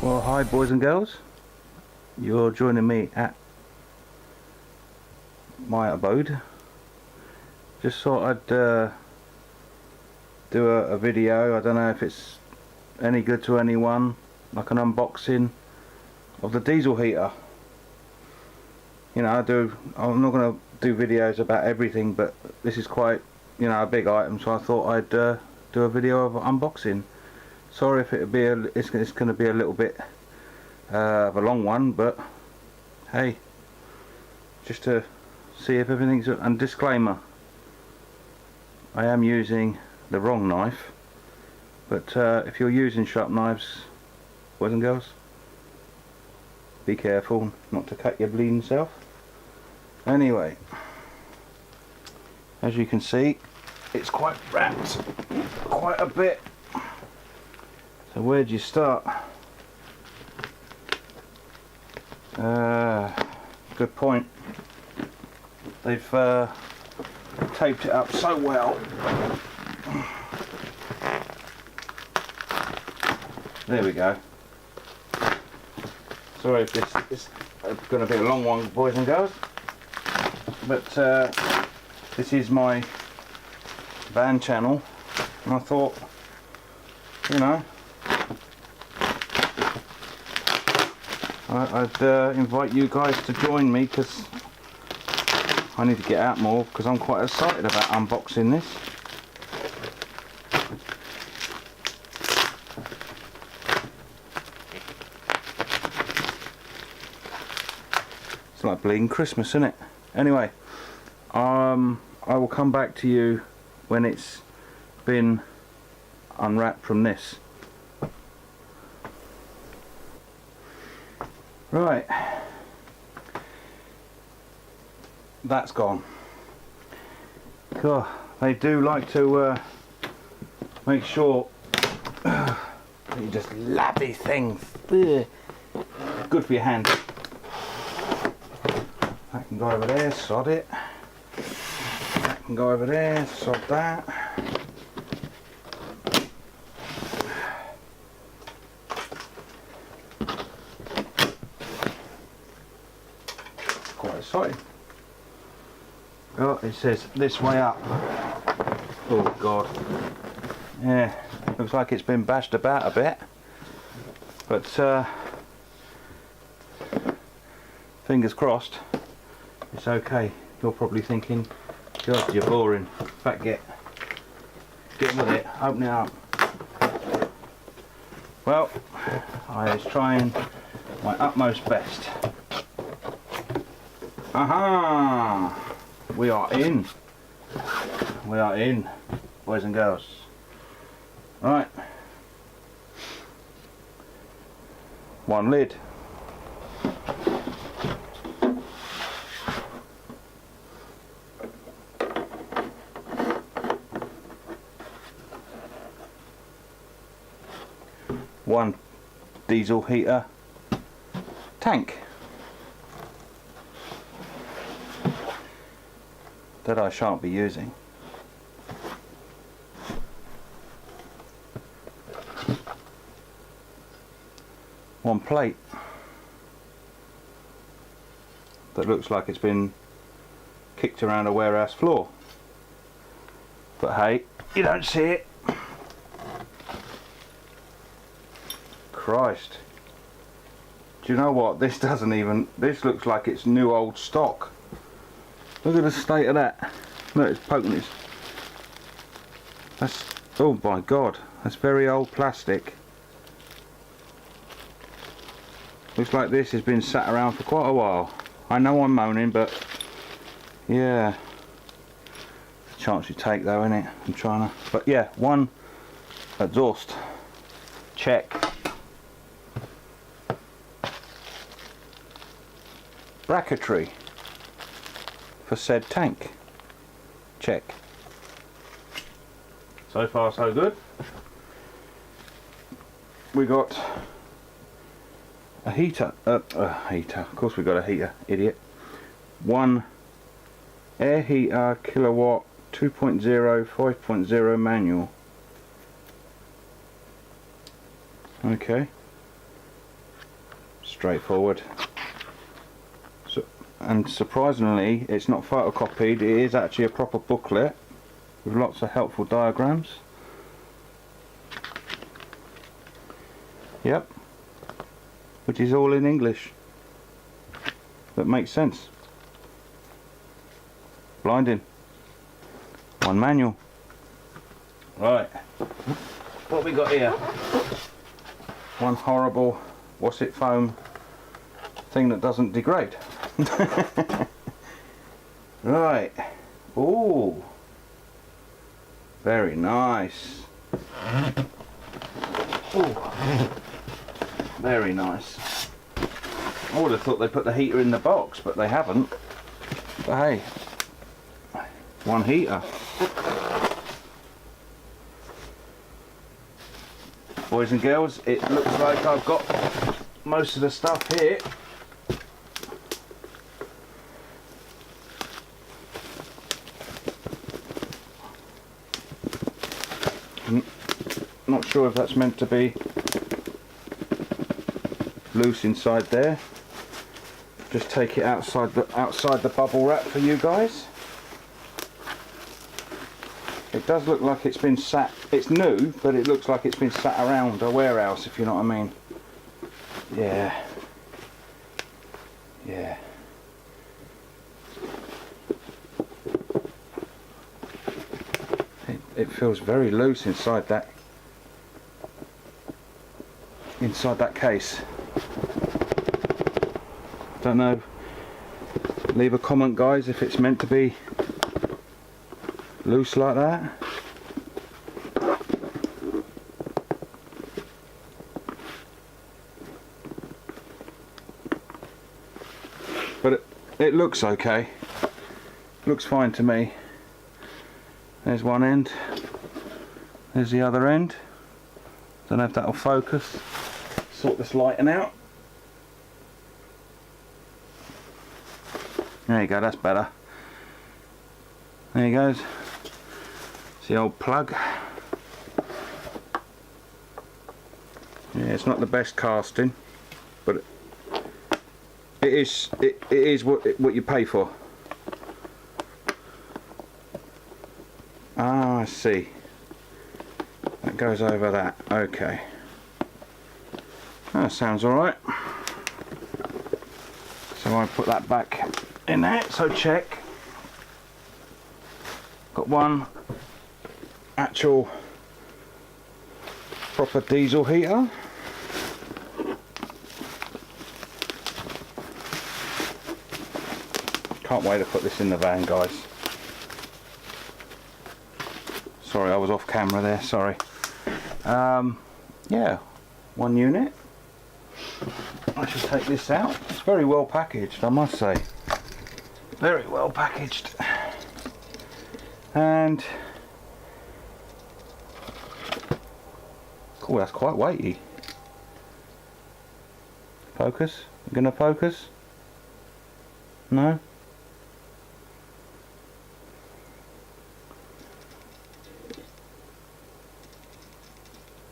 Well, hi boys and girls, you're joining me at my abode. Just thought I'd do a video. I don't know if it's any good to anyone, like an unboxing of the diesel heater. You know, I'm not going to do videos about everything, but this is quite, you know, a big item, so I thought I'd do a video of unboxing. Sorry if it's going to be a little bit of a long one, but hey, just to see if everything's. And disclaimer, I am using the wrong knife, but if you're using sharp knives, boys and girls, be careful not to cut your bleeding self. Anyway, as you can see, it's quite wrapped quite a bit. So where do you start? Good point. They've taped it up so well. There we go. Sorry if this is going to be a long one, boys and girls, but this is my van channel, and I thought, you know, I'd invite you guys to join me, because I need to get out more, because I'm quite excited about unboxing this. It's like bleeding Christmas, isn't it? Anyway, I will come back to you when it's been unwrapped from this. Right, that's gone. God, they do like to make sure you just lap these things. Ugh. Good for your hand. That can go over there, sod it. That can go over there, sod that. Quite exciting. Oh, it says this way up. Oh God. Yeah, looks like it's been bashed about a bit, but fingers crossed it's okay. You're probably thinking, God, you're boring. In fact, get with it, open it up. Well, I was trying my utmost best. Aha! We are in. We are in, boys and girls. Right. One lid. One diesel heater tank that I shan't be using. One plate that looks like it's been kicked around a warehouse floor, but hey, you don't see it. Christ, do you know what, this doesn't even, this looks like it's new old stock. Look at the state of that. Look, it's poking its. That's, oh my God, that's very old plastic. Looks like this has been sat around for quite a while. I know I'm moaning, but yeah, it's a chance you take though, isn't it? I'm trying to, but yeah, one exhaust, check. Bracketry for said tank, check. So far so good. We got a heater, of course we got a heater, idiot. One air heater, kilowatt, 2.0, 5.0 manual. Okay. straightforward. So, and surprisingly, it's not photocopied, it is actually a proper booklet with lots of helpful diagrams. Yep, which is all in English. That makes sense. Blinding. One manual. Right, what we got here? One horrible, what's it, foam thing that doesn't degrade. Right. Ooh. Very nice. Ooh. Very nice. I would have thought they put the heater in the box, but they haven't. But hey, one heater. Boys and girls, it looks like I've got most of the stuff here. Not sure if that's meant to be loose inside there. Just take it outside the bubble wrap for you guys. It does look like it's been sat. It's new, but it looks like it's been sat around a warehouse, if you know what I mean. Yeah. Yeah. It feels very loose inside that case. Don't know. Leave a comment, guys, if it's meant to be loose like that. But it looks okay. Looks fine to me. There's one end. There's the other end. Don't know if that'll focus. Sort this lighting out. There you go, that's better. There he goes. It's the old plug. Yeah, it's not the best casting, but it is what you pay for. Ah, I see. That goes over that. Okay. That sounds alright. So I put that back in there, so check. Got one actual proper diesel heater. Can't wait to put this in the van, guys. Sorry, I was off camera there, sorry. Yeah, one unit. I should take this out. It's very well packaged, I must say. Very well packaged. And oh, that's quite weighty. Focus? You gonna focus? No?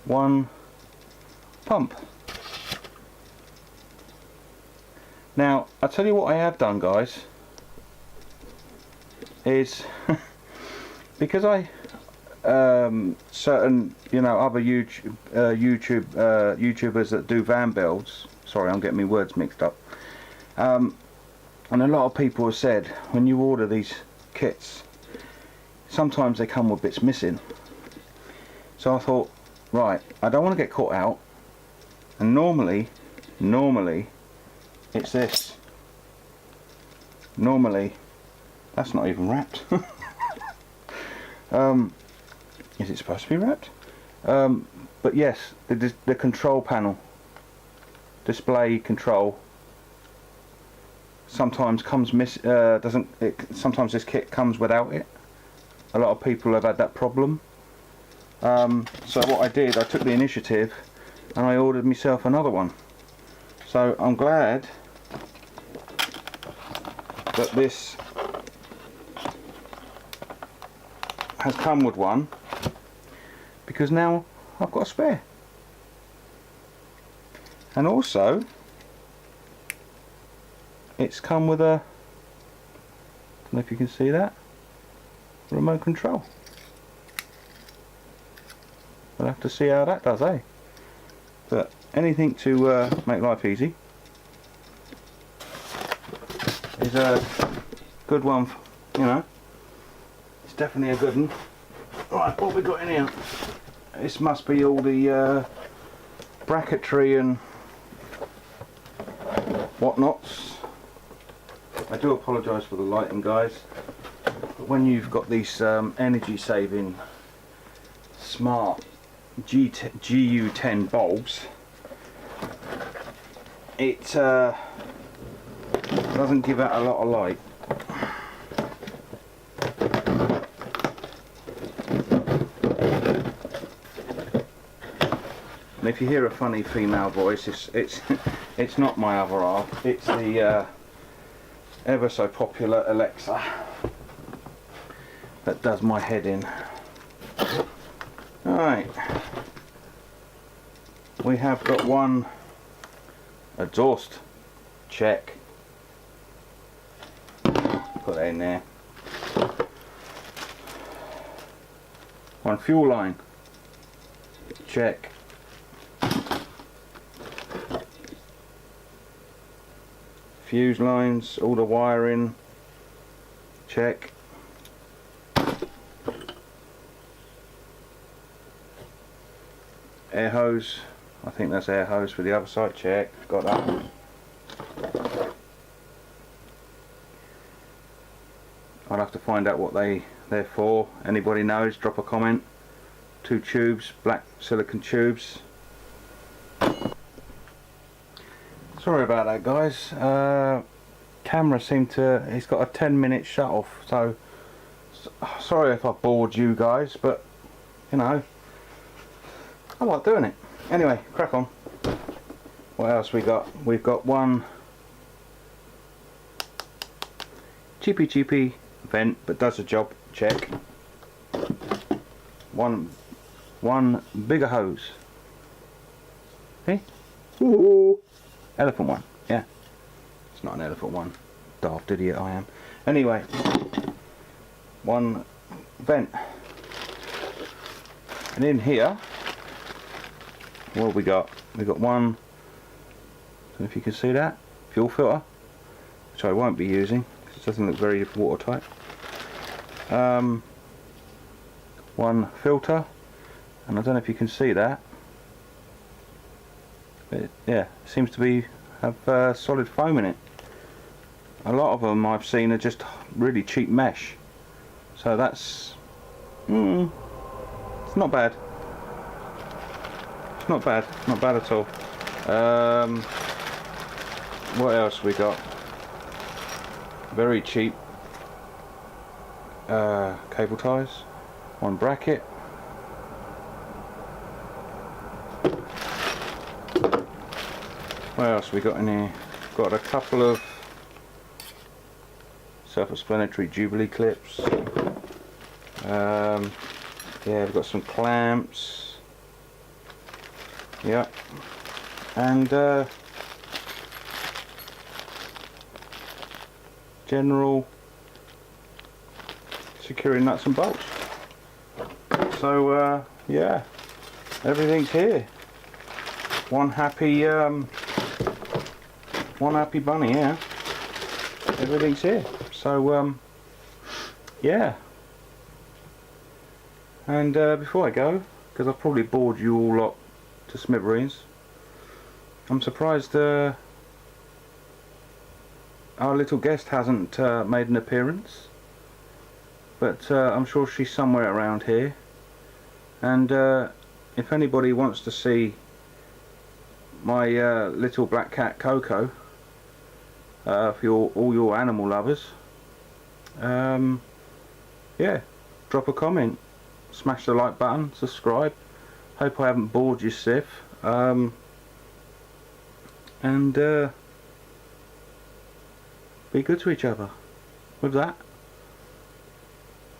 One pump. Now, I'll tell you what I have done, guys, is because I certain, you know, other YouTubers that do van builds, sorry, I'm getting my words mixed up, and a lot of people have said when you order these kits, sometimes they come with bits missing. So I thought, right, I don't want to get caught out, and normally it's this. Normally that's not even wrapped. Is it supposed to be wrapped? But yes, the control panel, display control, sometimes comes sometimes this kit comes without it. A lot of people have had that problem. So what I did, I took the initiative and I ordered myself another one. So I'm glad that this has come with one, because now I've got a spare. And also it's come with a, don't know if you can see that, remote control. We'll have to see how that does, eh? But anything to make life easy is a good one, you know. It's definitely a good one. Right, what have we got in here? This must be all the bracketry and whatnots. I do apologise for the lighting, guys, but when you've got these energy saving smart GU10 bulbs, it doesn't give out a lot of light. And if you hear a funny female voice, it's not my other half, it's the ever so popular Alexa that does my head in. Alright, we have got one exhaust, check, put that in there. One fuel line, check. Fuse lines, all the wiring, check. Air hose, I think that's air hose for the other side, check, got that. I'll have to find out what they're for. Anybody knows, drop a comment. 2 tubes, black silicone tubes. Sorry about that, guys. Camera seemed to, it's got a 10-minute shut off, so sorry if I bored you guys, but you know, I like doing it. Anyway, crack on. What else we got? We've got one cheapy vent, but does the job, check. One bigger hose. See? Ooh. Elephant one, yeah. It's not an elephant one. Daft idiot I am. Anyway, one vent. And in here, what have we got? We've got one, I don't know if you can see that, fuel filter, which I won't be using because it doesn't look very watertight. One filter, and I don't know if you can see that. But yeah, it seems to have solid foam in it. A lot of them I've seen are just really cheap mesh, so that's it's not bad. It's not bad at all. What else we got? Very cheap cable ties. One bracket. What else we got in here? Got a couple of self-explanatory Jubilee clips. Yeah, we've got some clamps. Yeah, and general securing nuts and bolts. So yeah, everything's here. One happy bunny, yeah. Everything's here. So yeah. And before I go, because I've probably bored you all lot to smithereens, I'm surprised our little guest hasn't made an appearance, but I'm sure she's somewhere around here. And if anybody wants to see my little black cat Coco, for all your animal lovers, yeah, drop a comment, smash the like button, subscribe. Hope I haven't bored you, Sif. And be good to each other. With that,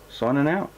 signing out.